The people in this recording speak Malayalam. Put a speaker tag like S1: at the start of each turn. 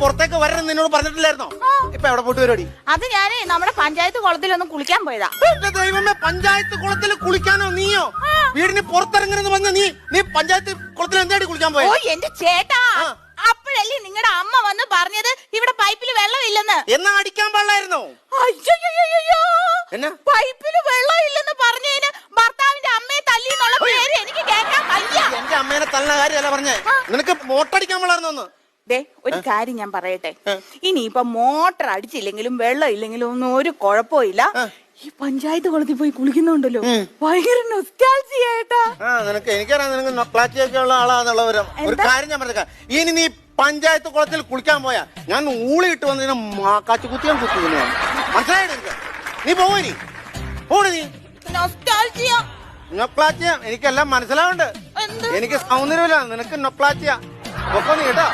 S1: പുറത്തേക്ക് വരണം നിന്നോട് പറഞ്ഞിട്ടില്ലായിരുന്നോ? ഇപ്പൊ എവിടെ പോയിട്ട് പരിപാടി?
S2: അത് ഞാനേ നമ്മുടെ പഞ്ചായത്ത് കുളത്തിലൊന്ന് കുളിക്കാൻ പോയതാ.
S1: എന്റെ ദൈവമേ, പഞ്ചായത്ത് കുളത്തിൽ കുളിക്കാനോ? നീയോ വീടിന് പുറത്തിറങ്ങണെന്ന് പറഞ്ഞ നീ പഞ്ചായത്ത് കുളത്തിൽ എന്തായിട്ട് കുളിക്കാൻ പോയ?
S2: ഓ എന്റെ ചേട്ടാ, അപ്പോഴല്ലേ നിങ്ങളുടെ അമ്മ വന്ന് പറഞ്ഞത് ഇവിടെ പൈപ്പിൽ വെള്ളമില്ലെന്ന്.
S1: എന്നാ അടിക്കാൻ പാടില്ലായിരുന്നോ?
S2: അയ്യോ, പൈപ്പില് വെള്ളമില്ലെന്ന് പറഞ്ഞതിന് ഭർത്താവിന്റെ അമ്മയെ തല്ലി എന്നുള്ള പേര് എനിക്ക് കേൾക്കാൻ വയ്യ.
S1: എന്റെ അമ്മേനെ തള്ളുന്ന കാര്യമല്ല പറഞ്ഞേ, നിനക്ക് മോട്ടടിക്കാൻ പാടില്ലായിരുന്നോ?
S2: ദേ ഒരു കാര്യം ഞാൻ പറയട്ടെ, ഇനിയിപ്പൊ മോട്ടർ അടിച്ചില്ലെങ്കിലും വെള്ളം ഇല്ലെങ്കിലും ഒന്നും ഒരു കുഴപ്പമില്ല. ഈ പഞ്ചായത്ത് കുളത്തിൽ പോയി കുളിക്കുന്നുണ്ടല്ലോ, ഭയങ്കര നൊസ്റ്റാൾജിയായിട്ടാ.
S1: നിനക്ക് എനിക്കറിയാം, നിനക്ക് നൊക്ലാച്ചിയൊക്കെ ഉള്ള ആളാന്നുള്ളവരും. ഒരു കാര്യം ഞാൻ പറഞ്ഞേക്കാം, ഇനി നീ പഞ്ചായത്ത് കുളത്തിൽ കുളിക്കാൻ പോയാ ഞാൻ ഊളിയിട്ട് വന്നതിന് കാച്ചുകുത്തിയാൻ കുത്തുന്നു. മനസ്സിലായിട്ട് എനിക്ക്? നീ പോയി പോണി. നീ നൊക്ലാച്ചിയ എനിക്കെല്ലാം മനസ്സിലാവുന്നുണ്ട്. എനിക്ക് സൗന്ദര്യമില്ല, നിനക്ക് നൊക്ലാച്ചിയ. ഒപ്പം നീ കേട്ടോ.